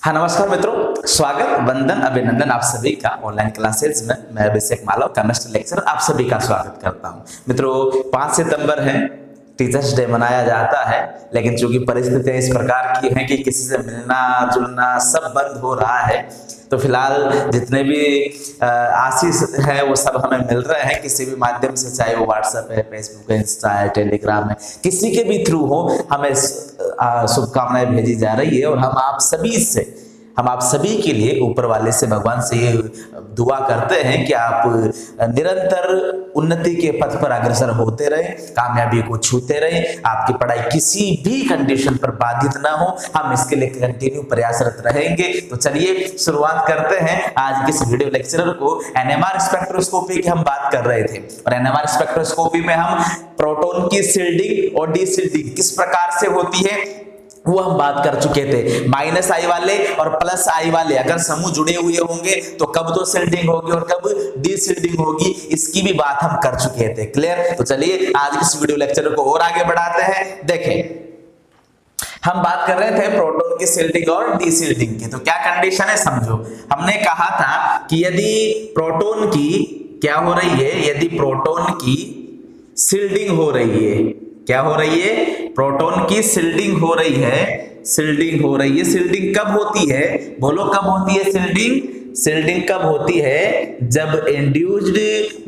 हाँ नमस्कार मित्रों, स्वागत वंदन अभिनंदन आप सभी का ऑनलाइन क्लासेज में। मैं अभिषेक मालव केमिस्ट्री लेक्चरर आप सभी का स्वागत करता हूं। मित्रों 5 सितंबर है, टीचर्स डे मनाया जाता है, लेकिन चूंकि परिस्थितियां इस प्रकार की हैं कि किसी से मिलना जुलना सब बंद हो रहा है, तो फिलहाल जितने भी आशीष है वो सब हमें मिल रहे हैं किसी भी माध्यम से, चाहे वो व्हाट्सएप है, फेसबुक है, इंस्टा है, टेलीग्राम है, किसी के भी थ्रू हो हमें शुभकामनाएं भेजी जा रही है। और हम आप सभी के लिए ऊपर वाले से, भगवान से ये दुआ करते हैं कि आप निरंतर उन्नति के पथ पर अग्रसर होते रहें, कामयाबी को छूते रहें, आपकी पढ़ाई किसी भी कंडीशन पर बाधित ना हो, हम इसके लिए कंटिन्यू प्रयासरत रहेंगे। तो चलिए शुरुआत करते हैं आज के इस वीडियो लेक्चरर को। एनएमआर स्पेक्ट्रोस्कोपी की हम बात कर रहे थे और एनएमआर स्पेक्ट्रोस्कोपी में हम प्रोटॉन की शील्डिंग और डीशील्डिंग किस प्रकार से होती है वो हम बात कर चुके थे। माइनस आई वाले और प्लस आई वाले अगर समूह जुड़े हुए होंगे तो कब तो शील्डिंग होगी और कब डीशील्डिंग होगी, इसकी भी बात हम कर चुके थे। क्लियर? तो चलिए आज इस वीडियो लेक्चर को और आगे बढ़ाते हैं। देखें, हम बात कर रहे थे प्रोटॉन की शील्डिंग और डीशील्डिंग की। तो क्या कंडीशन है समझो। हमने कहा था कि यदि प्रोटॉन की क्या हो रही है, यदि प्रोटॉन की शील्डिंग हो रही है, क्या हो रही है, प्रोटॉन की शील्डिंग हो रही है, शील्डिंग हो रही है। शील्डिंग कब होती है, बोलो कब होती है शील्डिंग? शील्डिंग कब होती है? जब इंड्यूस्ड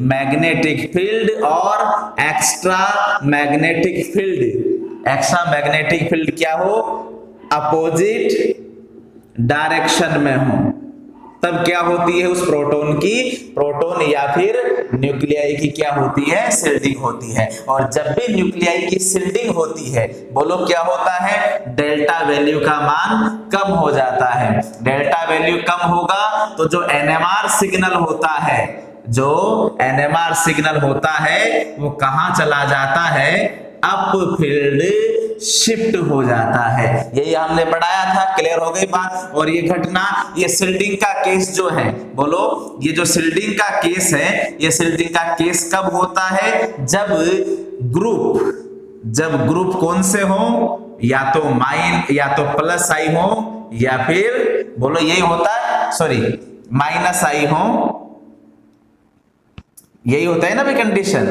मैग्नेटिक फील्ड और एक्स्ट्रा मैग्नेटिक फील्ड क्या हो, अपोजिट डायरेक्शन में हो, तब क्या होती है उस प्रोटॉन की, प्रोटॉन या फिर न्यूक्लियाई की क्या होती है, शील्डिंग होती है। और जब भी न्यूक्लियाई की शील्डिंग होती है, बोलो क्या होता है, डेल्टा वैल्यू का मान कम हो जाता है। डेल्टा वैल्यू कम होगा तो जो एनएमआर सिग्नल होता है, जो एनएमआर सिग्नल होता है वो कहां चला जाता है, अप फील्ड शिफ्ट हो जाता है। यही हमने पढ़ाया था। क्लियर हो गई बात? और ये घटना, ये शील्डिंग का केस जो है, बोलो ये जो शील्डिंग का केस है, ये शील्डिंग का केस कब होता है, जब ग्रुप कौन से हो, या तो या तो प्लस आई हो या फिर बोलो यही होता है, सॉरी माइनस आई हो, यही होता है ना भाई कंडीशन।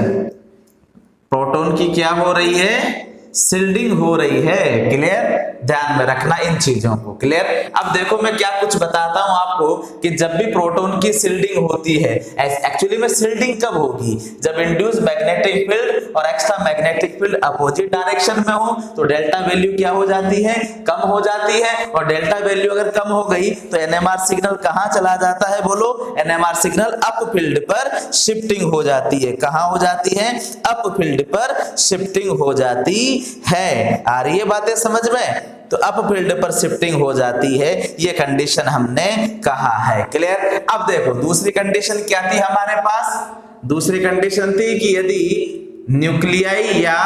प्रोटॉन की क्या हो रही है, शील्डिंग हो रही है। क्लियर? ध्यान में रखना इन चीजों को। क्लियर? अब देखो मैं क्या कुछ बताता हूं आपको कि जब भी प्रोटॉन की शील्डिंग होती है, एक्चुअली में शील्डिंग कब होगी, जब इंड्यूस मैग्नेटिक फील्ड और extra magnetic field opposite direction में हो, तो डेल्टा वैल्यू क्या हो जाती है, कम हो जाती है। और डेल्टा वैल्यू अगर कम हो गई तो एनएमआर सिग्नल कहां चला जाता है, बोलो एनएमआर सिग्नल अप फील्ड पर शिफ्टिंग हो जाती है। कहां हो जाती है, अप फील्ड पर शिफ्टिंग हो जाती है। आ रही है बातें समझ में? तो अप फील्ड पर शिफ्टिंग हो जाती है, ये कंडीशन हमने कहा है। क्लियर? अब देखो दूसरी कंडीशन क्या थी हमारे पास, दूसरी कंडीशन थी कि यदि न्यूक्लियाई या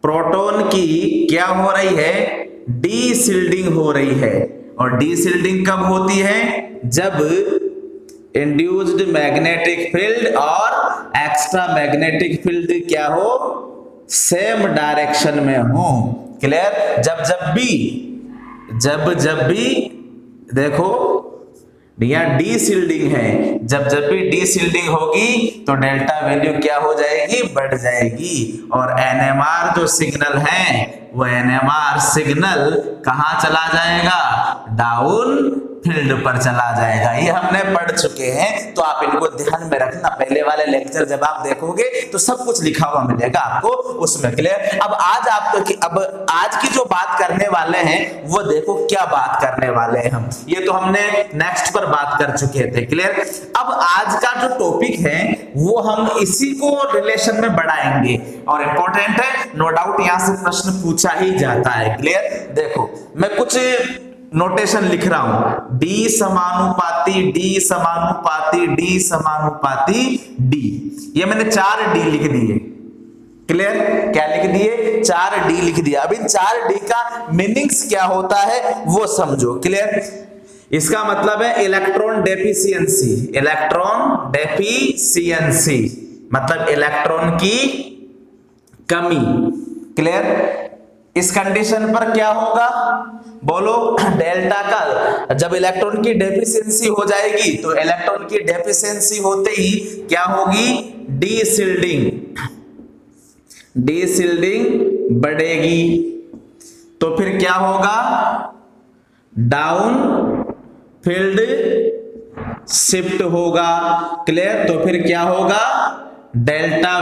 प्रोटॉन की क्या हो रही है, डीशील्डिंग हो रही है। और डीशील्डिंग कब होती है, जब इंड्यूस्ड मैग्नेटिक फील्ड और एक्स्ट्रा मैग्नेटिक फील्ड क्या हो, सेम डायरेक्शन में हो। क्लियर? जब भी देखो यहाँ डीशील्डिंग है, जब भी डीशील्डिंग होगी तो डेल्टा वैल्यू क्या हो जाएगी, बढ़ जाएगी। और एनएमआर जो सिग्नल है वो एनएमआर सिग्नल कहां चला जाएगा, डाउन फील्ड पर चला जाएगा। ये हमने पढ़ चुके हैं, तो आप इनको ध्यान में रखना। पहले वाले लेक्चर जब आप देखोगे तो सब कुछ लिखा हुआ मिलेगा आपको उसमें। क्लियर? अब आज की जो बात करने वाले हैं वो देखो क्या बात करने वाले हैं हम, ये तो हमने नेक्स्ट पर बात कर चुके थे। क्लियर? अब आज का जो टॉपिक है वो हम इसी को रिलेशन में बढ़ाएंगे और इंपॉर्टेंट है, नो डाउट यहां से प्रश्न पूछा ही जाता है। क्लियर? देखो मैं कुछ नोटेशन लिख रहा हूं, डी समानुपाती डी समानुपाती डी समानुपाती डी, ये मैंने 4 डी लिख दिए। क्लियर? क्या लिख दिए, 4 डी लिख दिया। अब इन 4 डी का मीनिंग्स क्या होता है वो समझो। क्लियर? इसका मतलब है इलेक्ट्रॉन डेफिशिएंसी, इलेक्ट्रॉन डेफिशिएंसी मतलब इलेक्ट्रॉन की कमी। क्लियर? इस कंडीशन पर क्या होगा बोलो, डेल्टा का जब इलेक्ट्रॉन की डेफिशिएंसी हो जाएगी तो इलेक्ट्रॉन की डेफिशिएंसी होते ही क्या होगी, डीशिल्डिंग बढ़ेगी, तो फिर क्या होगा, डाउन फील्ड शिफ्ट होगा। क्लियर, तो फिर क्या होगा, डेल्टा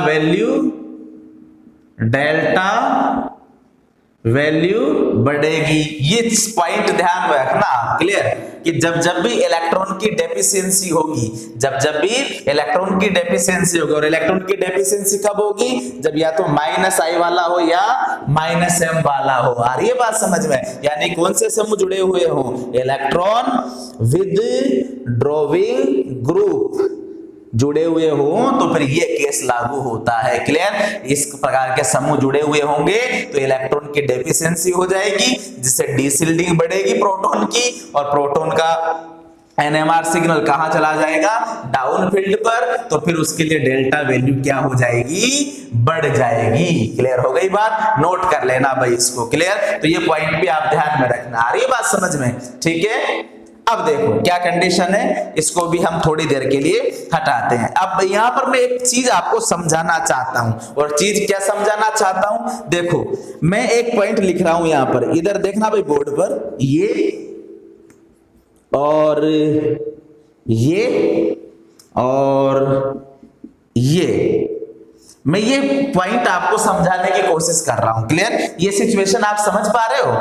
वैल्यू बढ़ेगी। ये पॉइंट ध्यान में रखना। क्लियर, कि जब भी इलेक्ट्रॉन की डेफिशिएंसी होगी, जब भी इलेक्ट्रॉन की डेफिशिएंसी होगी, और इलेक्ट्रॉन की डेफिशिएंसी कब होगी, जब या तो -I वाला हो या -M वाला हो। आ रही है बात समझ में, यानी कौन से समूह जुड़े हुए हो, इलेक्ट्रॉन विद ड्रॉविंग ग्रुप जुड़े हुए हो, तो फिर ये केस लागू होता है। क्लियर, इस प्रकार के समूह जुड़े हुए होंगे तो इलेक्ट्रॉन की डेफिशिएंसी हो जाएगी, जिससे डीशिल्डिंग बढ़ेगी प्रोटॉन की, और प्रोटॉन का NMR सिग्नल कहां चला जाएगा, डाउन फील्ड पर, तो फिर उसके लिए डेल्टा वैल्यू क्या हो जाएगी, बढ़ जाएगी। क्लियर हो गई बात, नोट कर लेना भाई इसको। क्लियर, तो ये पॉइंट भी आप ध्यान में रखना। आ रही है बात समझ में, ठीक है। अब देखो क्या कंडीशन है, इसको भी हम थोड़ी देर के लिए हटाते हैं। अब यहां पर मैं एक चीज आपको समझाना चाहता हूं, और चीज क्या समझाना चाहता हूं, देखो मैं एक पॉइंट लिख रहा हूं यहां पर, इधर देखना भाई बोर्ड पर, ये और ये मैं ये पॉइंट आपको समझाने की कोशिश कर रहा हूं। क्लियर, ये सिचुएशन आप समझ पा रहे हो,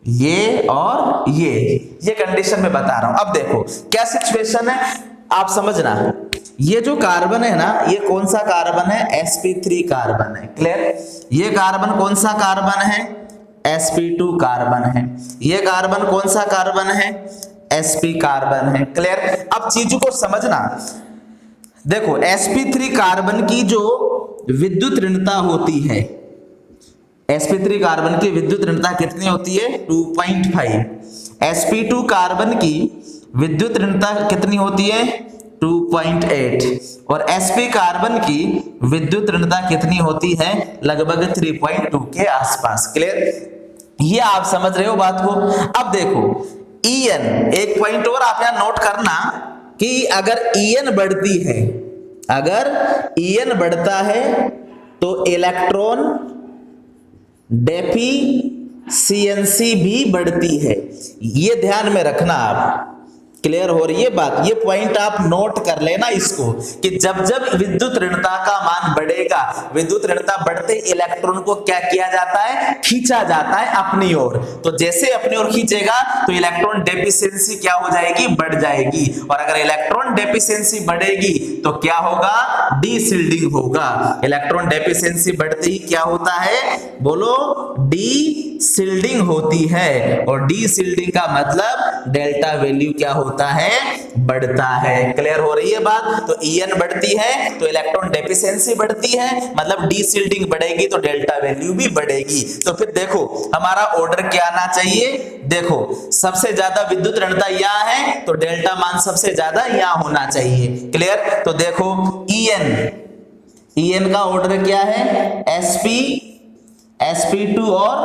ये और ये कंडीशन में बता रहा हूं। अब देखो क्या सिचुएशन है, आप समझना। ये जो कार्बन है ना, ये कौन सा कार्बन है, sp3 कार्बन है। क्लियर, ये कार्बन कौन सा कार्बन है, sp2 कार्बन है। ये कार्बन कौन सा कार्बन है, sp कार्बन है। क्लियर, अब चीजों को समझना। देखो sp3 कार्बन की जो विद्युत ऋणता होती है, sp3 कार्बन की विद्युत ऋणता कितनी होती है, 2.5। sp2 कार्बन की विद्युत ऋणता कितनी होती है, 2.8। और sp कार्बन की विद्युत ऋणता कितनी होती है, लगभग 3.2 के आसपास। क्लियर, ये आप समझ रहे हो बात को। अब देखो En, एक पॉइंट और आप यहां नोट करना कि अगर En बढ़ती है, अगर En बढ़ता है तो इलेक्ट्रॉन डेफिशिएंसी भी बढ़ती है, ये ध्यान में रखना आप। क्लियर हो रही है बात, ये पॉइंट आप नोट कर लेना इसको, कि जब विद्युत ऋणता का मान बढ़ेगा, विद्युत ऋणता बढ़ते इलेक्ट्रॉन को क्या किया जाता है, खींचा जाता है अपनी ओर। तो जैसे अपनी ओर खींचेगा तो इलेक्ट्रॉन डेफिशिएंसी क्या हो जाएगी, बढ़ जाएगी। और अगर इलेक्ट्रॉन डेफिशिएंसी बढ़ेगी तो क्या होगा, डीशिल्डिंग होगा। इलेक्ट्रॉन डेफिशिएंसी बढ़ते ही क्या होता है, बोलो, डीशिल्डिंग होती है। और डीशिल्डिंग का मतलब डेल्टा वैल्यू क्या होता है, बढ़ता है। क्लियर हो रही है बात। तो En बढ़ती है तो इलेक्ट्रॉन डेफिशिएंसी बढ़ती है, मतलब डीशिल्डिंग बढ़ेगी तो डेल्टा वैल्यू भी बढ़ेगी। तो फिर देखो हमारा ऑर्डर क्या आना चाहिए, देखो सबसे ज्यादा विद्युत ऋणता यहां है तो डेल्टा मान सबसे ज्यादा यहां होना चाहिए। क्लियर, तो देखो En का ऑर्डर क्या है, sp2 और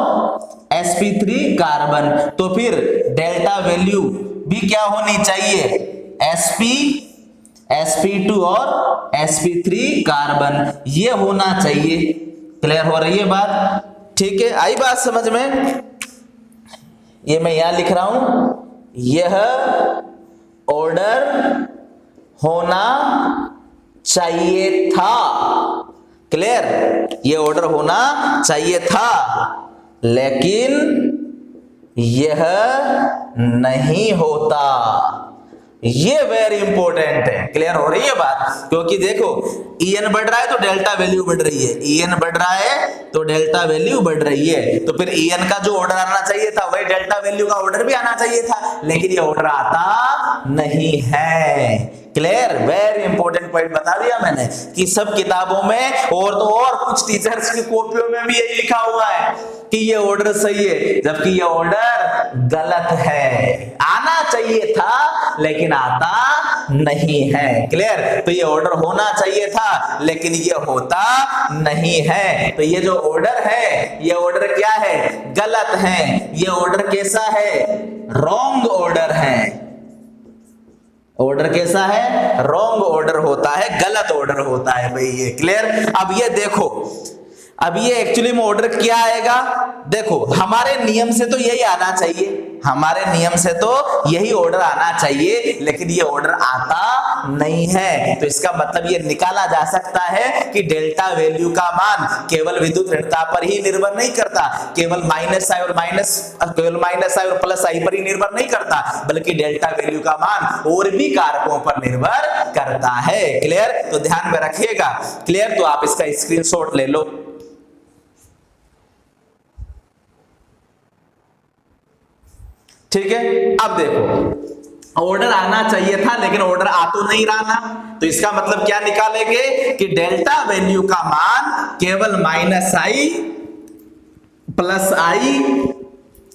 sp3 कार्बन। तो फिर डेल्टा वैल्यू भी क्या होनी चाहिए, sp2 और sp3 कार्बन, ये होना चाहिए। क्लियर हो रही है बात, ठीक है, आई बात समझ में। ये मैं यहां लिख रहा हूं, यह ऑर्डर होना चाहिए था। क्लियर, ये ऑर्डर होना चाहिए था, लेकिन यह नहीं होता। ये वेरी इंपॉर्टेंट है। क्लियर हो रही है बात, क्योंकि देखो En बढ़ रहा है तो डेल्टा वैल्यू बढ़ रही है, En बढ़ रहा है तो डेल्टा वैल्यू बढ़ रही है। तो फिर En का जो ऑर्डर आना चाहिए था वही डेल्टा वैल्यू का ऑर्डर भी आना चाहिए था, लेकिन ये ऑर्डर आता नहीं है। क्लियर, वेरी इंपॉर्टेंट पॉइंट बता दिया मैंने कि सब किताबों में और तो और कुछ टीचर्स की कॉपियों में भी यही लिखा हुआ है कि ये ऑर्डर सही है, जबकि ये ऑर्डर गलत है। आना चाहिए था लेकिन आता नहीं है। क्लियर? तो ये ऑर्डर होना चाहिए था लेकिन ये होता नहीं है। तो ये जो ऑर्डर है ये ऑर्डर क्या है? गलत है। ये ऑर्डर कैसा है? रॉन्ग ऑर्डर है। ऑर्डर कैसा है? रॉन्ग ऑर्डर होता है, गलत ऑर्डर होता है भाई ये। क्लियर? अब ये देखो, अब ये एक्चुअली में ऑर्डर क्या आएगा? देखो हमारे नियम से तो यही आना चाहिए, हमारे नियम से तो यही ऑर्डर आना चाहिए, लेकिन ये ऑर्डर आता नहीं है। तो इसका मतलब ये निकाला जा सकता है कि डेल्टा वैल्यू का मान केवल विद्युत ऋणता पर ही निर्भर नहीं करता, केवल माइनस आई और प्लस आई पर ही निर्भर नहीं करता, बल्कि डेल्टा वैल्यू का मान और भी कारकों पर निर्भर करता है। क्लियर? तो ध्यान में रखिएगा। क्लियर? तो आप इसका स्क्रीनशॉट ले लो। ठीक है? अब देखो ऑर्डर आना चाहिए था लेकिन ऑर्डर आ तो नहीं रहा ना, तो इसका मतलब क्या निकालेंगे कि डेल्टा वैल्यू का मान केवल माइनस आई प्लस आई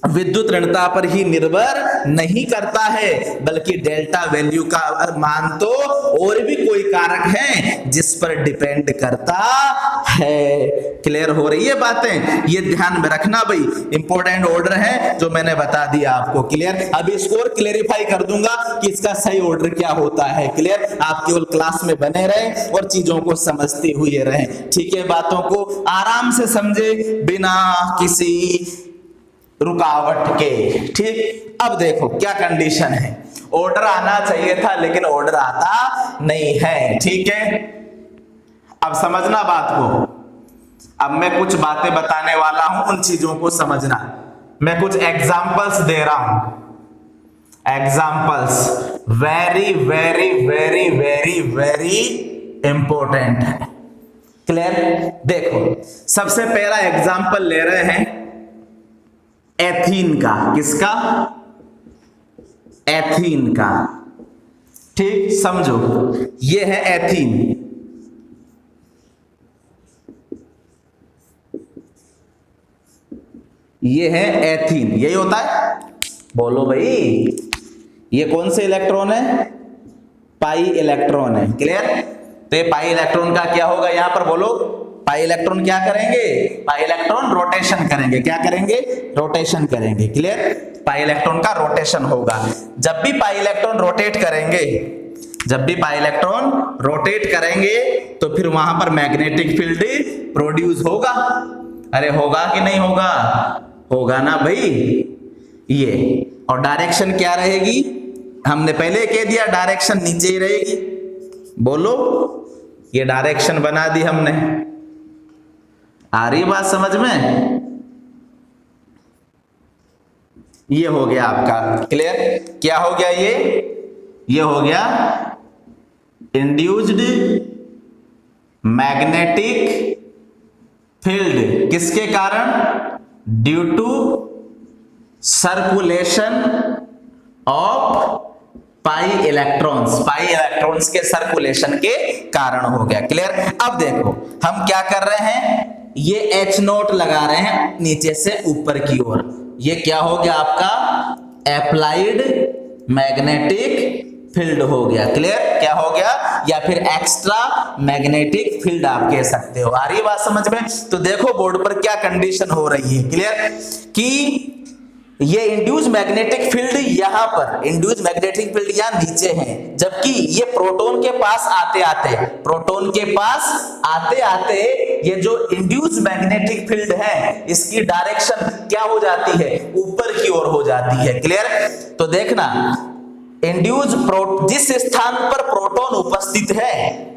विद्युत ऋणता पर ही निर्भर नहीं करता है, बल्कि डेल्टा वैल्यू का मान तो और भी कोई कारक है जिस पर डिपेंड करता है। क्लियर हो रही है बातें? ये ध्यान में रखना भाई, इंपॉर्टेंट ऑर्डर है जो मैंने बता दिया आपको। क्लियर? अब इसको और क्लेरिफाई कर दूंगा कि इसका सही ऑर्डर क्या होता है। क्लियर? आप केवल क्लास में बने रहें और चीजों को समझते हुए रहें। ठीक है? बातों को आराम से समझे बिना किसी रुकावट के। ठीक? अब देखो क्या कंडीशन है, ऑर्डर आना चाहिए था लेकिन ऑर्डर आता नहीं है। ठीक है? अब समझना बात को। अब मैं कुछ बातें बताने वाला हूं, उन चीजों को समझना। मैं कुछ एग्जांपल्स दे रहा हूं, examples very very very very very important है। क्लियर? देखो सबसे पहला एग्जांपल ले रहे हैं एथीन का। किसका? एथीन का। ठीक? समझो, ये है एथीन। ये है एथीन। यही होता है? बोलो भाई, ये कौन से इलेक्ट्रॉन है? पाई इलेक्ट्रॉन है। क्लियर? तो ये पाई इलेक्ट्रॉन का क्या होगा यहां पर? बोलो, पाई इलेक्ट्रॉन क्या करेंगे? पाई इलेक्ट्रॉन रोटेशन करेंगे। क्या करेंगे? रोटेशन करेंगे। क्लियर? पाई इलेक्ट्रॉन का रोटेशन होगा। जब भी पाई इलेक्ट्रॉन रोटेट करेंगे, जब भी पाई इलेक्ट्रॉन रोटेट करेंगे तो फिर वहां पर मैग्नेटिक फील्ड प्रोड्यूस होगा। अरे होगा कि नहीं होगा? होगा ना भाई। ये और डायरेक्शन क्या रहेगी? हमने पहले कह दिया डायरेक्शन नीचे ही रहेगी। बोलो, ये डायरेक्शन बना दी हमने। आ रही बात समझ में? ये हो गया आपका। क्लियर? क्या हो गया ये हो गया इंड्यूस्ड मैग्नेटिक फील्ड। किसके कारण? Due to circulation of pi electrons. Pi electrons के सर्कुलेशन के कारण हो गया। क्लियर? अब देखो हम क्या कर रहे हैं, ये H नोट लगा रहे हैं नीचे से ऊपर की ओर। ये क्या हो गया आपका? एप्लाइड मैग्नेटिक फील्ड हो गया। क्लियर? क्या हो गया? या फिर एक्स्ट्रा मैग्नेटिक फील्ड आप कह सकते हो। आ रही है बात समझ में? तो देखो बोर्ड पर क्या कंडीशन हो रही है। क्लियर? कि ये इंड्यूस मैग्नेटिक फील्ड यहां पर, इंड्यूस मैग्नेटिक फील्ड यहां नीचे है, जबकि ये प्रोटॉन के पास आते आते, प्रोटॉन के पास आते आते ये जो इंड्यूस मैग्नेटिक फील्ड है इसकी डायरेक्शन क्या हो जाती है? ऊपर की ओर हो जाती है। क्लियर? तो देखना, जिस स्थान पर प्रोटॉन उपस्थित है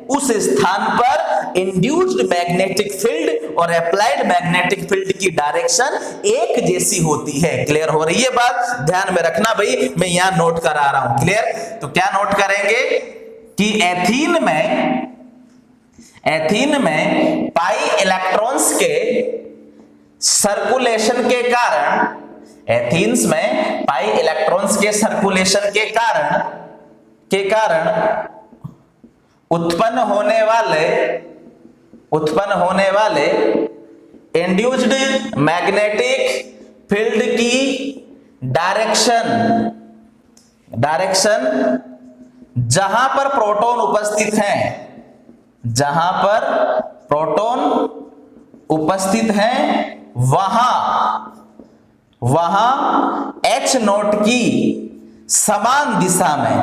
उस स्थान पर इंड्यूस्ड मैग्नेटिक फील्ड और अप्लाइड मैग्नेटिक फील्ड की डायरेक्शन एक जैसी होती है। क्लियर हो रही है बात? ध्यान में रखना भाई, मैं यहां नोट करा रहा हूं। क्लियर? तो क्या नोट करेंगे कि एथीन में पाई इलेक्ट्रॉन्स के सर्कुलेशन के कारण, एथीन्स में पाई इलेक्ट्रॉन्स के सर्कुलेशन के कारण उत्पन्न होने वाले इंड्यूस्ड मैग्नेटिक फील्ड की डायरेक्शन डायरेक्शन जहां पर प्रोटॉन उपस्थित हैं, जहां पर प्रोटॉन उपस्थित हैं वहां H नॉट की समान दिशा में,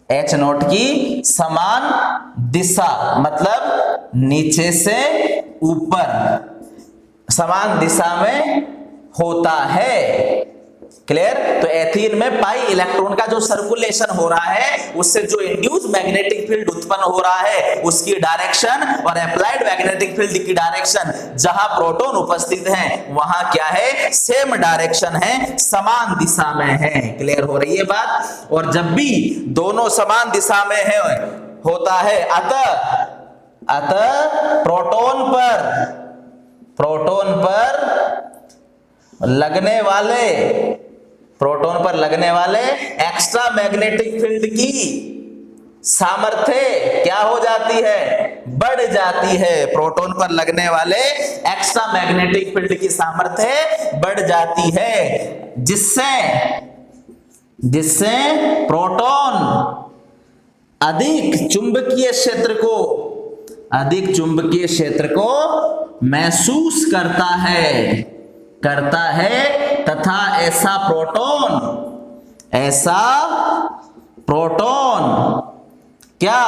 H नॉट की समान दिशा मतलब नीचे से ऊपर समान दिशा में होता है। क्लियर? तो एथीन में पाई इलेक्ट्रॉन का जो सर्कुलेशन हो रहा है उससे जो इंड्यूस मैग्नेटिक फील्ड उत्पन्न हो रहा है उसकी डायरेक्शन और अप्लाइड मैग्नेटिक फील्ड की डायरेक्शन जहां प्रोटॉन उपस्थित हैं वहां क्या है, सेम डायरेक्शन है, समान दिशा में है। क्लियर हो रही है बात? और जब भी दोनों समान दिशा में है होता है अतः प्रोटॉन लगने वाले एक्स्ट्रा मैग्नेटिक फील्ड की सामर्थ्य क्या हो जाती है, बढ़ जाती है। प्रोटॉन पर लगने वाले एक्स्ट्रा मैग्नेटिक फील्ड की सामर्थ्य बढ़ जाती है, जिससे प्रोटॉन अधिक चुंबकीय क्षेत्र को महसूस करता है तथा ऐसा प्रोटॉन क्या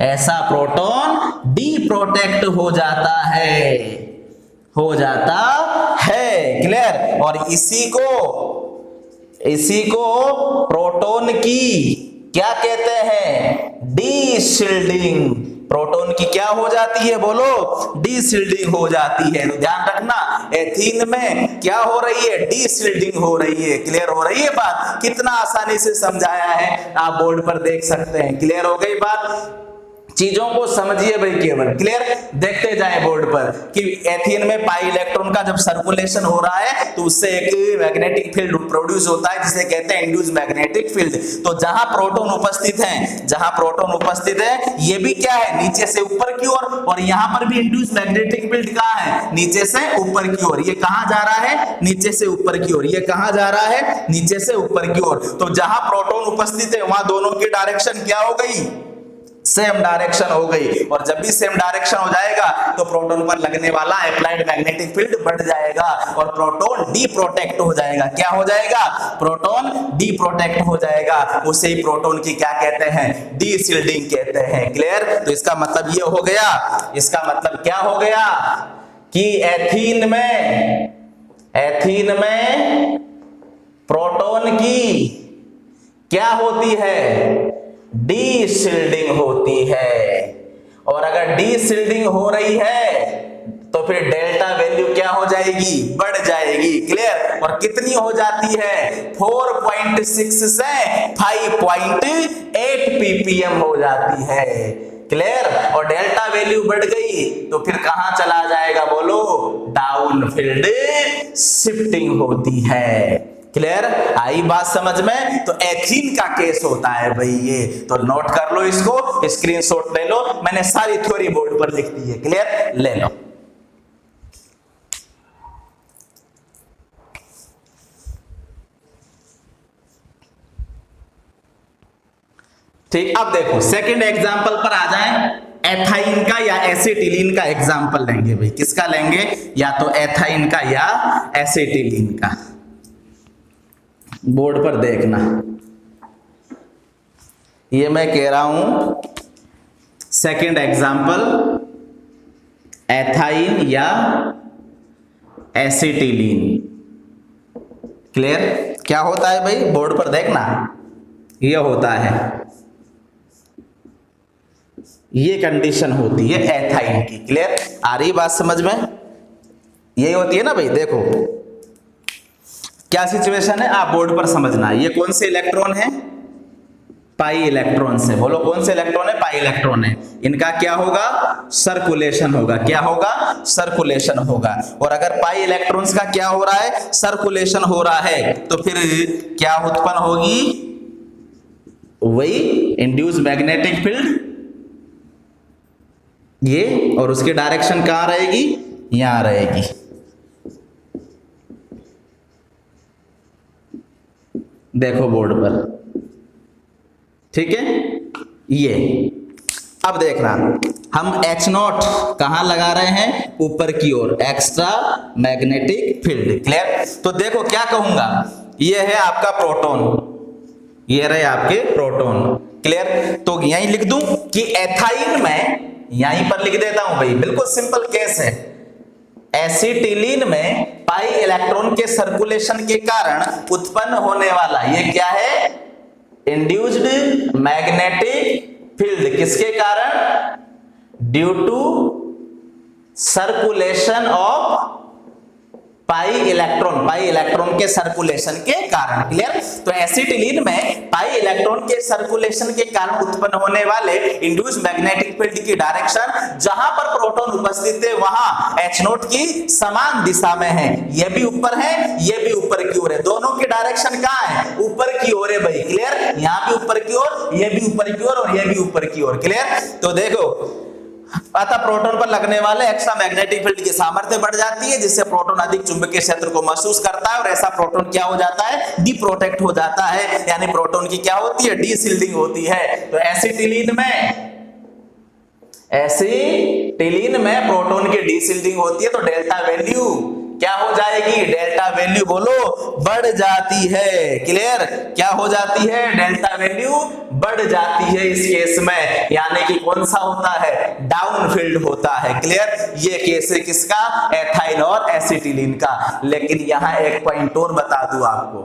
ऐसा प्रोटॉन डिप्रोटेक्ट हो जाता है। क्लियर? और इसी को प्रोटॉन की क्या कहते हैं, डीशिल्डिंग। प्रोटॉन की क्या हो जाती है, बोलो, डीशिल्डिंग हो जाती है। तो ध्यान रखना एथीन में क्या हो रही है, डीशिल्डिंग हो रही है। क्लियर हो रही है बात? कितना आसानी से समझाया है, आप बोर्ड पर देख सकते हैं। क्लियर हो गई बात? चीजों को समझिए भाई केवल। क्लियर? देखते जाए बोर्ड पर कि एथीन में पाई इलेक्ट्रॉन का जब सर्कुलेशन हो रहा है तो उससे एक मैग्नेटिक फील्ड प्रोड्यूस होता है जिसे कहते हैं इंड्यूस मैग्नेटिक फील्ड। तो जहां प्रोटॉन उपस्थित है ये भी क्या है, नीचे से ऊपर की ओर, और यहां पर भी इंड्यूस मैग्नेटिक फील्ड कहां है, नीचे से ऊपर की ओर। ये कहां जा रहा है, नीचे से ऊपर की ओर। ये कहां जा रहा है, नीचे से ऊपर की ओर। तो जहां प्रोटॉन उपस्थित है वहां दोनों की डायरेक्शन क्या हो गई, सेम डायरेक्शन हो गई। और जब भी सेम डायरेक्शन हो जाएगा तो प्रोटॉन पर लगने वाला अप्लाइड मैग्नेटिक फील्ड बढ़ जाएगा और प्रोटॉन डीप्रोटेक्ट हो जाएगा। क्या हो जाएगा, प्रोटॉन डीप्रोटेक्ट हो जाएगा। उसे ही प्रोटॉन की क्या कहते हैं, डीशिल्डिंग कहते हैं। क्लियर? तो इसका मतलब ये हो गया, इसका मतलब क्या हो गया कि एथीन में प्रोटॉन की क्या होती है, डीशिल्डिंग होती है। और अगर डीशिल्डिंग हो रही है तो फिर डेल्टा वैल्यू क्या हो जाएगी, बढ़ जाएगी। क्लियर? और कितनी हो जाती है, 4.6 से 5.8 ppm हो जाती है। क्लियर? और डेल्टा वैल्यू बढ़ गई तो फिर कहां चला जाएगा, बोलो, डाउन फील्ड शिफ्टिंग होती है। क्लियर? आई बात समझ में? तो एथीन का केस होता है भाई ये, तो नोट कर लो इसको, स्क्रीनशॉट ले लो। मैंने सारी थ्योरी बोर्ड पर लिख दी है। क्लियर? ले लो। ठीक, अब देखो सेकंड एग्जांपल पर आ जाएं। एथाइन का या एसिटिलीन का एग्जांपल लेंगे भाई। किसका लेंगे, या तो एथाइन का या एसिटिलीन का। बोर्ड पर देखना, ये मैं कह रहा हूं सेकंड एग्जांपल, एथाइन या एसिटिलीन। क्लियर? क्या होता है भाई, बोर्ड पर देखना, ये होता है, ये कंडीशन होती है एथाइन की। क्लियर? आ रही बात समझ में? यही होती है ना भाई। देखो क्या सिचुएशन है, आप बोर्ड पर समझना। ये कौन से इलेक्ट्रॉन है, पाई इलेक्ट्रॉन से। बोलो कौन से इलेक्ट्रॉन है, पाई इलेक्ट्रॉन है। इनका क्या होगा, सर्कुलेशन होगा। क्या होगा, सर्कुलेशन होगा। और अगर पाई इलेक्ट्रॉन्स का क्या हो रहा है, सर्कुलेशन हो रहा है, तो फिर क्या उत्पन्न होगी, वही इंड्यूस मैग्नेटिक फील्ड ये, और उसकी डायरेक्शन कहां रहेगी, यहां रहेगी। देखो बोर्ड पर, ठीक है। ये अब देखना, हम H नॉट कहां लगा रहे हैं, ऊपर की ओर, एक्स्ट्रा मैग्नेटिक फील्ड, क्लियर। तो देखो क्या कहूंगा, ये है आपका प्रोटॉन, ये रहे आपके प्रोटॉन, क्लियर। तो यहीं लिख दूं कि एथाइन में, यहीं पर लिख देता हूं भाई, बिल्कुल सिंपल केस है। एसिटिलीन में पाई इलेक्ट्रॉन के सर्कुलेशन के कारण उत्पन्न होने वाला ये क्या है, इंड्यूस्ड मैग्नेटिक फील्ड, किसके कारण, due to circulation of pi electron के सर्कुलेशन के कारण, क्लियर। तो एसिटिलीन में पाई इलेक्ट्रॉन के सर्कुलेशन के कारण उत्पन्न होने वाले इंड्यूस मैग्नेटिक फील्ड की डायरेक्शन, जहां पर प्रोटॉन उपस्थित है वहां H नोट की समान दिशा में है। ये भी ऊपर है, ये भी ऊपर की ओर है, दोनों की डायरेक्शन कहां है, ऊपर की ओर है भाई, क्लियर। यहां भी ऊपर की ओर, ये भी ऊपर की ओर और ये भी ऊपर की ओर, क्लियर। तो देखो, अतः प्रोटॉन पर लगने वाले एक्स्ट्रा मैग्नेटिक फील्ड की सामर्थ्य बढ़ जाती है, जिससे प्रोटॉन अधिक चुंबकीय क्षेत्र को महसूस करता है, और ऐसा प्रोटॉन क्या हो जाता है, डिप्रोटेक्ट हो जाता है, यानी प्रोटॉन की क्या होती है, डीशिल्डिंग होती है। तो एसिटिलीन में प्रोटॉन की डीशिल्डिंग होती है, तो डेल्टा वैल्यू क्या हो जाएगी, डेल्टा वैल्यू बोलो बढ़ जाती है, क्लियर। क्या हो जाती है, डेल्टा वैल्यू बढ़ जाती है इस केस में, यानी कि कौन सा होता है, डाउन फील्ड होता है, क्लियर। ये केस है किसका, एथाइल और एसिटिलीन का। लेकिन यहां एक पॉइंट और बता दूं आपको,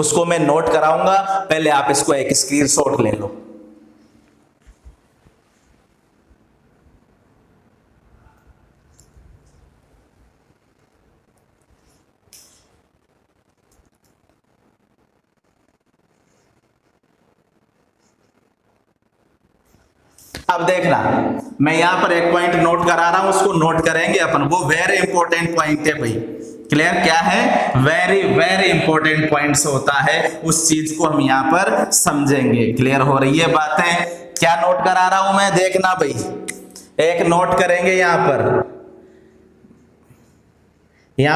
उसको मैं नोट कराऊंगा, पहले आप इसको एक स्क्रीनशॉट ले लो। अब देखना, मैं यहां पर एक पॉइंट नोट करा रहा हूं, उसको नोट करेंगे अपन, वो वेरी इंपॉर्टेंट पॉइंट है भाई, क्लियर। क्या है, वेरी वेरी इंपॉर्टेंट पॉइंट्स होता है, उस चीज को हम यहां पर समझेंगे, क्लियर हो रही है बातें। क्या नोट करा रहा हूं मैं, देखना भाई, एक नोट करेंगे यहां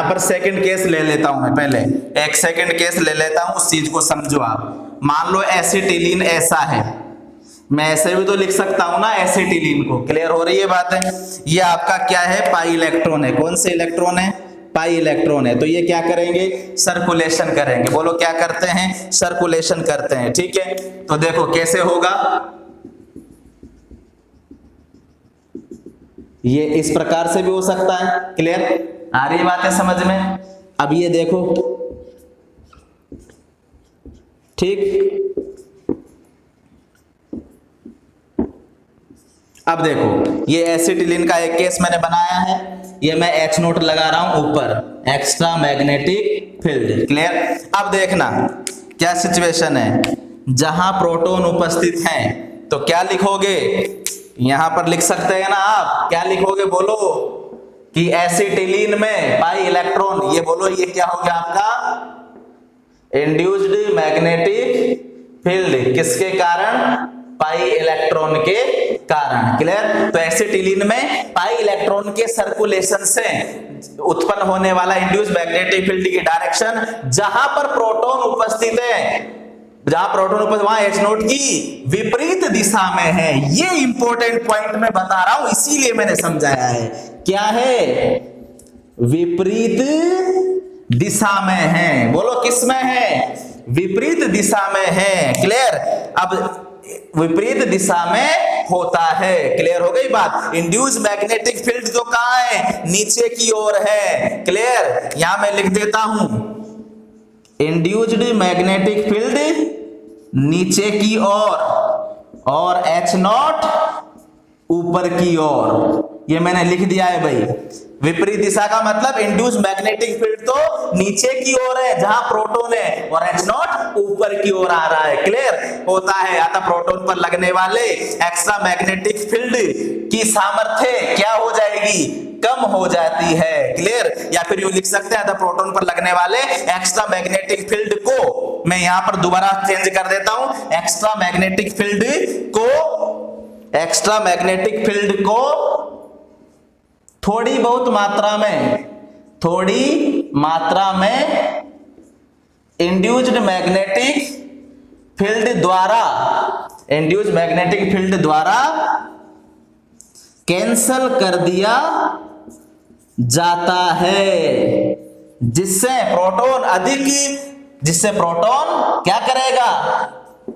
पर सेकंड केस ले लेता हूं मैं, पहले एक सेकंड केस ले लेता हूं, उस चीज को समझो आप। मान लो एसिटिलीन ऐसा है, मैं ऐसे भी तो लिख सकता हूं ना एसिटिलीन को, क्लियर हो रही है बात है। ये आपका क्या है, पाई इलेक्ट्रॉन है, कौन से इलेक्ट्रॉन है, पाई इलेक्ट्रॉन है। तो ये क्या करेंगे, सर्कुलेशन करेंगे, बोलो क्या करते हैं, सर्कुलेशन करते हैं, ठीक है। तो देखो कैसे होगा, ये इस प्रकार से भी हो सकता है, क्लियर, आ रही बातें समझ में। अब ये देखो, ठीक, अब देखो, ये एसिटिलीन का एक केस मैंने बनाया है, ये मैं H नोट लगा रहा हूं ऊपर, एक्स्ट्रा मैग्नेटिक फील्ड, क्लियर। अब देखना क्या सिचुएशन है, जहां प्रोटॉन उपस्थित हैं, तो क्या लिखोगे, यहां पर लिख सकते हैं ना आप, क्या लिखोगे, बोलो कि एसिटिलीन में पाई इलेक्ट्रॉन, ये बोलो ये क्या हो गया आपका, इंड्यूस्ड मैग्नेटिक फील्ड, किसके कारण, पाई इलेक्ट्रॉन के कारण, क्लियर। तो एसिटिलीन में पाई इलेक्ट्रॉन के सर्कुलेशन से उत्पन्न होने वाला इंड्यूस मैग्नेटिक फील्ड की डायरेक्शन, जहां पर प्रोटॉन उपस्थित है, जहां प्रोटॉन उपस्थित वहां H नोट की विपरीत दिशा में है। ये इंपॉर्टेंट पॉइंट मैं बता रहा हूं, इसीलिए मैंने समझाया है। क्या है, विपरीत दिशा में है, बोलो किस में है, विपरीत दिशा में है, क्लियर। अब विपरीत दिशा में होता है, क्लियर हो गई बात। इंड्यूस मैग्नेटिक फील्ड तो कहां है, नीचे की ओर है, क्लियर। यहां मैं लिख देता हूं, इंड्यूस्ड मैग्नेटिक फील्ड नीचे की ओर और H नॉट ऊपर की ओर, ये मैंने लिख दिया है भाई। विपरीत दिशा का मतलब इंड्यूस मैग्नेटिक फील्ड तो नीचे की ओर है जहां प्रोटॉन है, और H नॉट ऊपर की ओर आ रहा है, क्लियर होता है। अतः प्रोटॉन पर लगने वाले एक्स्ट्रा मैग्नेटिक फील्ड की सामर्थ्य क्या हो जाएगी, कम हो जाती है, क्लियर। या फिर यूं लिख सकते हैं, अतः प्रोटॉन पर लगने वाले एक्स्ट्रा मैग्नेटिक फील्ड को मैं यहां पर दोबारा चेंज कर देता हूं, एक्स्ट्रा मैग्नेटिक फील्ड को थोड़ी बहुत मात्रा में इंड्यूस्ड मैग्नेटिक फील्ड द्वारा, इंड्यूस मैग्नेटिक फील्ड द्वारा कैंसल कर दिया जाता है, जिससे प्रोटॉन क्या करेगा,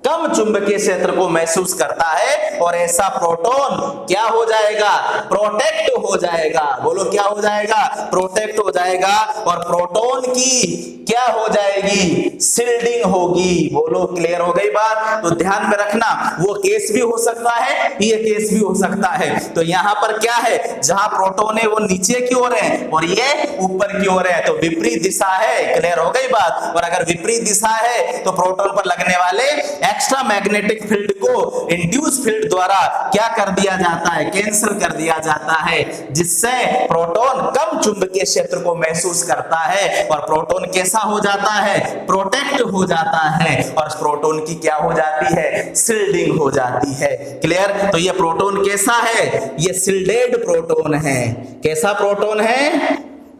कम चुंबकीय क्षेत्र को महसूस करता है और ऐसा प्रोटॉन क्या हो जाएगा, प्रोटेक्ट हो जाएगा। बोलो क्या हो जाएगा, प्रोटेक्ट हो जाएगा। और प्रोटॉन की क्या हो जाएगी, शिल्डिंग होगी। बोलो क्लियर हो गई बात। तो ध्यान में रखना, वो केस भी हो सकता है, ये केस भी हो सकता है। तो यहां पर क्या है, जहां प्रोटॉन है वो नीचे की ओर है और ये ऊपर की ओर है, तो विपरीत दिशा है। क्लियर हो गई बात। और अगर विपरीत दिशा है तो प्रोटॉन पर लगने वाले एक्स्ट्रा मैग्नेटिक फील्ड को इंड्यूस फील्ड द्वारा क्या कर दिया जाता है, कैंसिल कर दिया जाता है, जिससे प्रोटॉन कम चुंबकीय क्षेत्र को महसूस करता है और प्रोटॉन कैसा हो जाता है, प्रोटेक्ट हो जाता है और प्रोटॉन की क्या हो जाती है, शिल्डिंग हो जाती है। क्लियर। तो ये प्रोटॉन कैसा है, ये शिल्डेड प्रोटॉन है। कैसा प्रोटॉन है,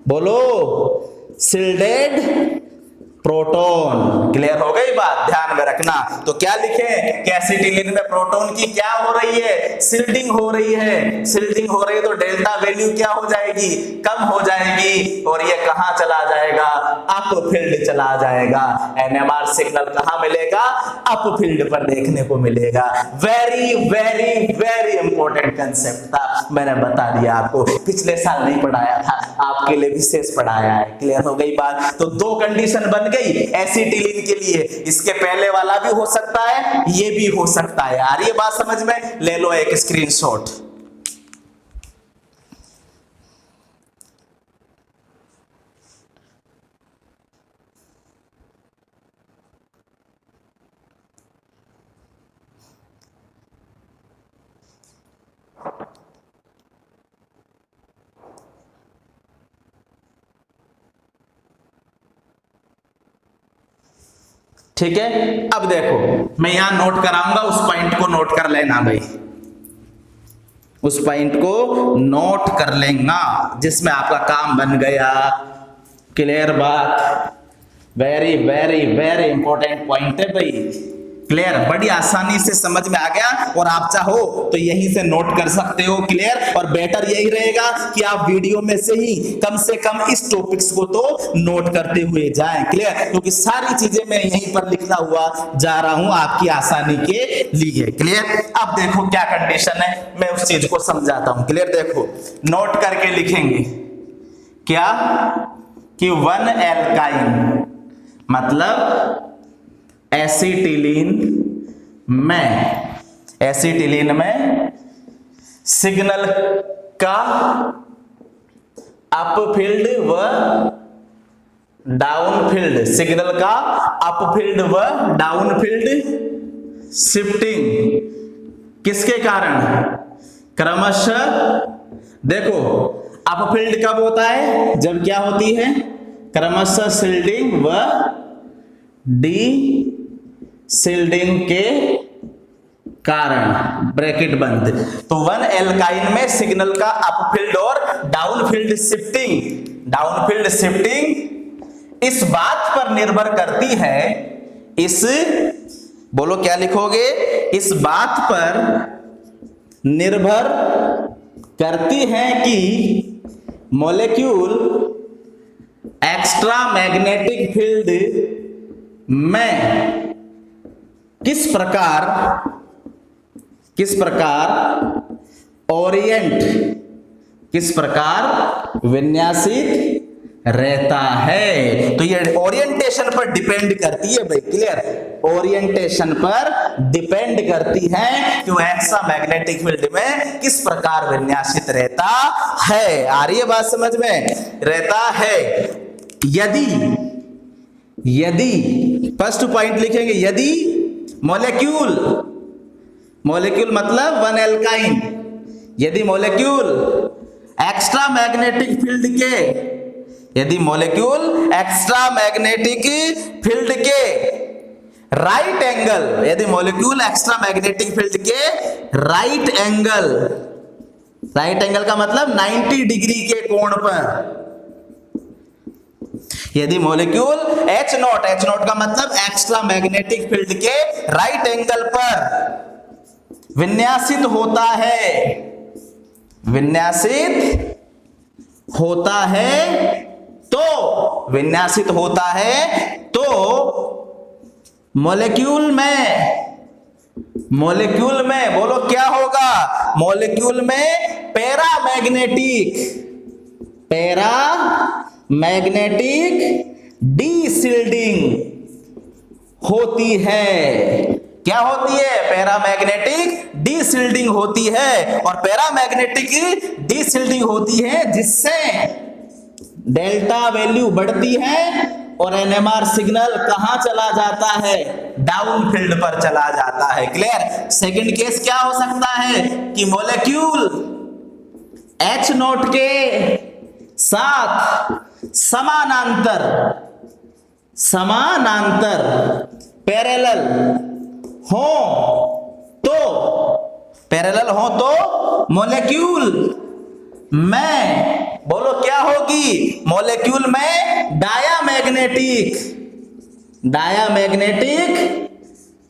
बोलो शिल्डेड प्रोटॉन। क्लियर हो गई बात, ध्यान में रखना। तो क्या लिखें कि एसिटिलीन में प्रोटॉन की क्या हो रही है, शिल्डिंग हो रही है। शिल्डिंग हो रही है तो डेल्टा वैल्यू क्या हो जाएगी, कम हो जाएगी और ये कहां चला जाएगा, अप फील्ड चला जाएगा। एनएमआर सिग्नल कहां मिलेगा, अप फील्ड पर देखने को मिलेगा। Very very very important concept था, मैंने बता दिया आपको, पिछले साल नहीं पढ़ाया था, आपके लिए विशेष पढ़ाया है। क्लियर हो गई बात। तो दो कंडीशन बन एसिटिलीन के लिए, इसके पहले वाला भी हो सकता है, ये भी हो सकता है। आ रही है बात समझ में, ले लो एक स्क्रीनशॉट। ठीक है। अब देखो मैं यहां नोट कराऊंगा, उस पॉइंट को नोट कर लेना भाई, उस पॉइंट को नोट कर लेना, जिसमें आपका काम बन गया। क्लियर बात, very very very important point है भाई। क्लियर, बड़ी आसानी से समझ में आ गया और आप चाहो तो यहीं से नोट कर सकते हो। क्लियर। और बेटर यही रहेगा कि आप वीडियो में से कम इस टॉपिक्स को तो नोट करते हुए जाएं। क्लियर, क्योंकि सारी चीजें मैं यहीं पर लिखता हुआ जा रहा हूं आपकी आसानी के लिए। क्लियर। अब देखो क्या कंडीशन है, मैं उस चीज को समझाता हूं। क्लियर, देखो नोट करके लिखेंगे क्या कि 1 एल्काइन मतलब एसिटिलीन में सिग्नल का अपफील्ड व डाउनफील्ड, सिग्नल का अपफील्ड व डाउनफील्ड शिफ्टिंग किसके कारण, क्रमशः। देखो अपफील्ड कब होता है, जब क्या होती है, क्रमशः शिल्डिंग व डी शिल्डिंग के कारण, ब्रैकेट बंद। तो 1 एल्काइन में सिग्नल का अपफील्ड और डाउनफील्ड शिफ्टिंग इस बात पर निर्भर करती है, बोलो क्या लिखोगे, इस बात पर निर्भर करती है कि मॉलिक्यूल एक्स्ट्रा मैग्नेटिक फील्ड में किस प्रकार विन्यासित रहता है। तो ये ओरिएंटेशन पर डिपेंड करती है भाई। क्लियर, ओरिएंटेशन पर डिपेंड करती है कि वो एक्स्ट्रा मैग्नेटिक फील्ड में किस प्रकार विन्यासित रहता है। आ रही है बात समझ में, रहता है। यदि फर्स्ट पॉइंट लिखेंगे, यदि मॉलिक्यूल मतलब 1 एल्काइन, यदि मॉलिक्यूल एक्स्ट्रा मैग्नेटिक फील्ड के राइट एंगल, यदि मॉलिक्यूल एक्स्ट्रा मैग्नेटिक फील्ड के राइट एंगल का मतलब 90 डिग्री के कोण पर, यदि मॉलिक्यूल H नोट का मतलब एक्स्ट्रा मैग्नेटिक फील्ड के राइट एंगल पर विन्यासित होता है तो मॉलिक्यूल में बोलो क्या होगा, मॉलिक्यूल में पैरामैग्नेटिक डीशिल्डिंग होती है। क्या होती है? पैरामैग्नेटिक डीशिल्डिंग होती है, और पैरामैग्नेटिक डीशिल्डिंग होती है जिससे डेल्टा वैल्यू बढ़ती है और एनएमआर सिग्नल कहां चला जाता है? डाउन फील्ड पर चला जाता है। क्लियर? सेकंड केस क्या हो सकता है कि मॉलिक्यूल H नोट के साथ समानांतर पैरेलल हो तो मॉलिक्यूल में बोलो क्या होगी? मॉलिक्यूल में डायामैग्नेटिक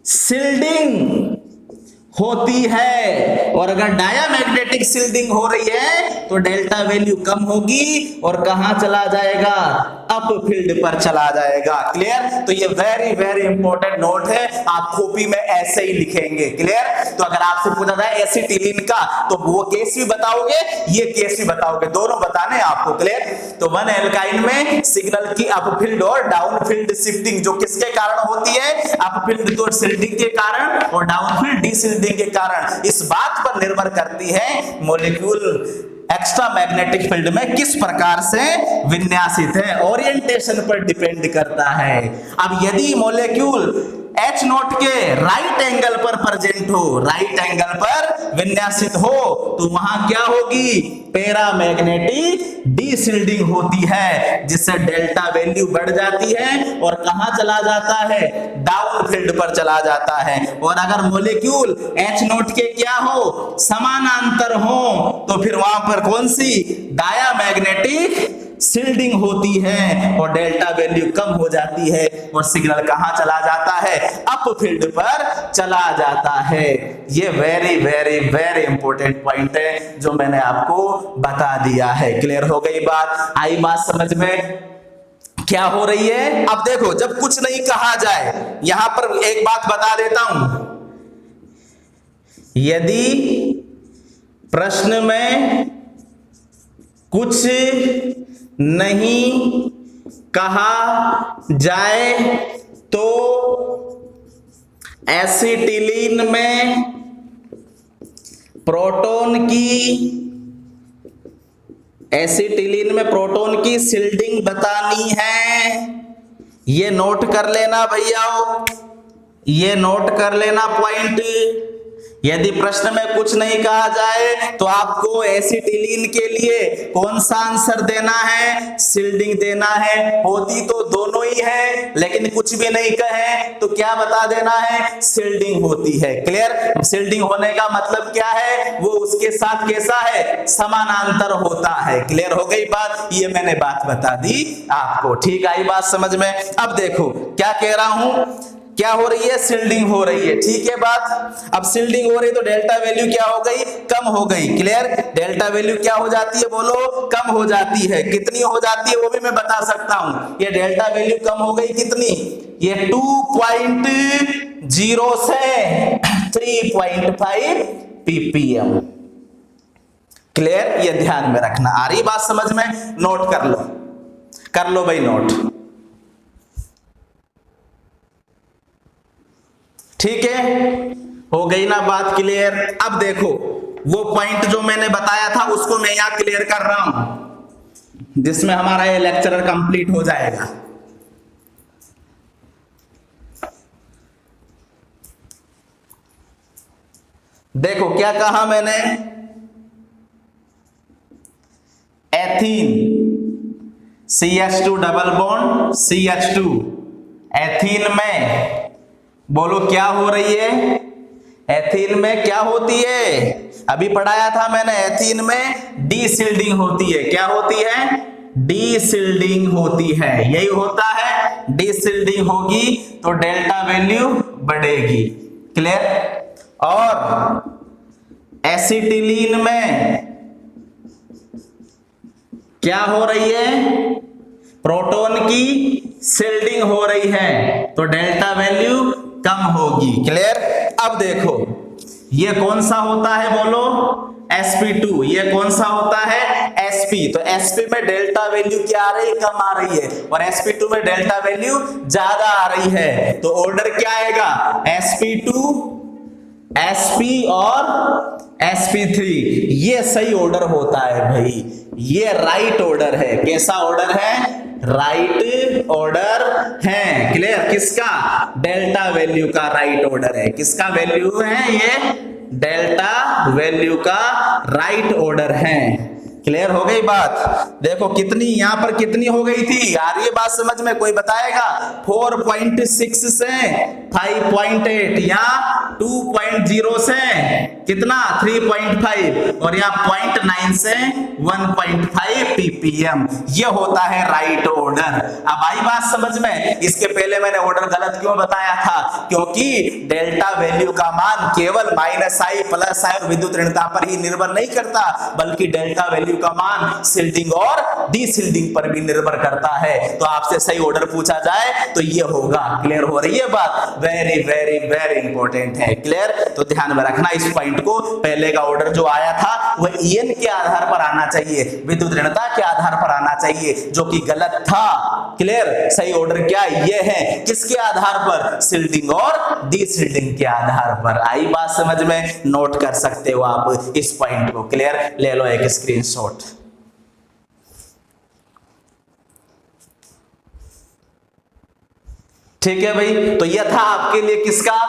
शिल्डिंग होती है, और अगर डायामैग्नेटिक शिल्डिंग हो रही है तो डेल्टा वैल्यू कम होगी और कहां चला जाएगा? अप फील्ड पर चला जाएगा। क्लियर? तो ये वेरी वेरी इंपॉर्टेंट नोट है, आप कॉपी में ऐसे ही लिखेंगे। क्लियर? तो अगर आपसे पूछा जाए एसिटिलीन का तो वो केस भी बताओगे, ये केस भी बताओगे, दोनों बताने आपको। क्लियर? तो 1 एल्काइन में सिग्नल की अप फील्ड और डाउन फील्ड शिफ्टिंग जो किसके कारण होती है? अप फील्ड तो शिल्डिंग के कारण और डाउन फील्ड डीशिल्डिंग के कारण। इस बात पर निर्भर करती है मॉलिक्यूल एक्स्ट्रा मैग्नेटिक फील्ड में किस प्रकार से विन्यासित है, ओरिएंटेशन पर डिपेंड करता है। अब यदि मॉलिक्यूल H नोट के राइट एंगल पर प्रेजेंट हो, राइट एंगल पर विन्यासित हो, तो वहां क्या होगी? पैरामैग्नेटिक डीशिल्डिंग होती है, जिससे डेल्टा वैल्यू बढ़ जाती है और कहां चला जाता है? डाउन फील्ड पर चला जाता है। और अगर मॉलिक्यूल H नोट के क्या हो? समानांतर हो, तो फिर वहां पर कौन सी? डायामैग्नेटिक शिल्डिंग होती है और डेल्टा वैल्यू कम हो जाती है और सिग्नल कहां चला जाता है? अप फील्ड पर चला जाता है। ये very very very important point है जो मैंने आपको बता दिया है। क्लियर हो गई बात? आई बात समझ में? क्या हो रही है? अब देखो, जब कुछ नहीं कहा जाए, यहां पर एक बात बता देता हूं, यदि प्रश्न में कुछ नहीं कहा जाए तो एसिटिलीन में प्रोटॉन की शिल्डिंग बतानी है। ये नोट कर लेना भैया, ये नोट कर लेना पॉइंट। यदि प्रश्न में कुछ नहीं कहा जाए तो आपको एसिटिलीन के लिए कौन सा आंसर देना है? शिल्डिंग देना है। होती तो दोनों ही है, लेकिन कुछ भी नहीं कहे तो क्या बता देना है? शिल्डिंग होती है। क्लियर? शिल्डिंग होने का मतलब क्या है? वो उसके साथ कैसा है? समानांतर होता है। क्लियर हो गई बात? ये मैंने बात बता दी आपको। ठीक आई बात समझ में? अब देखो क्या कह रहा हूं, क्या हो रही है? शिल्डिंग हो रही है। ठीक है बात? अब शिल्डिंग हो रही तो डेल्टा वैल्यू क्या हो गई? कम हो गई। क्लियर? डेल्टा वैल्यू क्या हो जाती है? बोलो, कम हो जाती है। कितनी हो जाती है वो भी मैं बता सकता हूं। ये डेल्टा वैल्यू कम हो गई कितनी? ये 2.0 से 3.5 ppm। क्लियर? ये ध्यान में रखना। आ रही बात समझ में? नोट कर लो भाई, नोट। ठीक है, हो गई ना बात क्लियर? अब देखो, वो पॉइंट जो मैंने बताया था उसको मैं यहां क्लियर कर रहा हूं, जिसमें हमारा ये लेक्चर कंप्लीट हो जाएगा। देखो क्या कहा मैंने? Ethene CH2 double bond CH2, ethene में बोलो क्या हो रही है? एथीन में क्या होती है? अभी पढ़ाया था मैंने, एथीन में डीशिल्डिंग होती है। क्या होती है? डीसिल्डिंग होती है, यही होता है, डीसिल्डिंग होगी तो डेल्टा वैल्यू बढ़ेगी। क्लियर? और एसिटिलीन में क्या हो रही है? प्रोटॉन की शिल्डिंग हो रही है तो डेल्टा वैल्यू कम होगी। क्लियर? अब देखो ये कौन सा होता है बोलो? sp2। ये कौन सा होता है? sp। तो sp में डेल्टा वैल्यू क्या आ रही है? कम आ रही है, और sp2 में डेल्टा वैल्यू ज्यादा आ रही है। तो ऑर्डर क्या आएगा? sp2, sp और sp3। ये सही ऑर्डर होता है भाई, ये राइट ऑर्डर है। कैसा ऑर्डर है? राइट ऑर्डर है। क्लियर? किसका? डेल्टा वैल्यू का राइट ऑर्डर है। किसका वैल्यू है? ये डेल्टा वैल्यू का राइट ऑर्डर है। क्लियर हो गई बात? देखो कितनी यहां पर कितनी हो गई थी, आ रही है बात समझ में? कोई बताएगा? 4.6 से 5.8 या 2.0 से कितना? 3.5 और यहाँ 0.9 से 1.5 ppm। ये होता है राइट ऑर्डर। अब आई बात समझ में? इसके पहले मैंने ऑर्डर गलत क्यों बताया था? क्योंकि डेल्टा वैल्यू का मान केवल -i +i और विद्युत ऋणता पर ही निर्भर नहीं करता, बल्कि डेल्टा वैल्यू का मान शिल्डिंग और डीशिल्डिंग पर भी निर्भर करता है। तो आपसे सही ऑर्डर पूछा जाए तो ये होगा। क्लियर हो रही है बात? वेरी वेरी वेरी इंपॉर्टेंट है। क्लियर? तो ध्यान में रखना इस पॉइंट को। पहले का ऑर्डर जो आया था वह ईएन के आधार पर आना चाहिए, विद्युत ऋणता के आधार पर आना चाहिए, जो कि गलत था। क्लियर? सही ऑर्डर क्या ये है? किसके आधार पर? शिल्डिंग और डीशिल्डिंग के आधार पर। आई बात समझ में? नोट कर सकते हो आप इस पॉइंट को। क्लियर? ले लो एक स्क्रीनशॉट। ठीक है भाई, तो यह था आपके लिए किसका?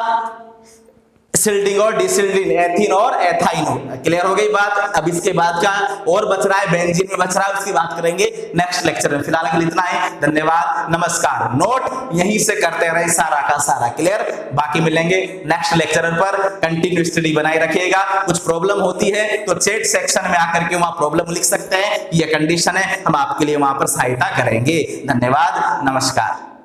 शिल्डिंग और डिशिल्डिंग, एथीन और एथाइन। क्लियर हो गई बात? अब इसके बाद का और बच रहा है, बेंजीन में बच रहा है, उसकी बात करेंगे नेक्स्ट लेक्चर में। फिलहाल के लिए इतना ही। धन्यवाद, नमस्कार। नोट यहीं से करते रहे सारा का सारा। क्लियर? बाकी मिलेंगे नेक्स्ट लेक्चर पर। कंटिन्यू स्टडी बनाए रखिएगा। कुछ प्रॉब्लम होती है तो चैट सेक्शन में आकर के वहां प्रॉब्लम लिख सकते हैं, ये कंडीशन है, हम आपके लिए वहां पर सहायता करेंगे। धन्यवाद, नमस्कार।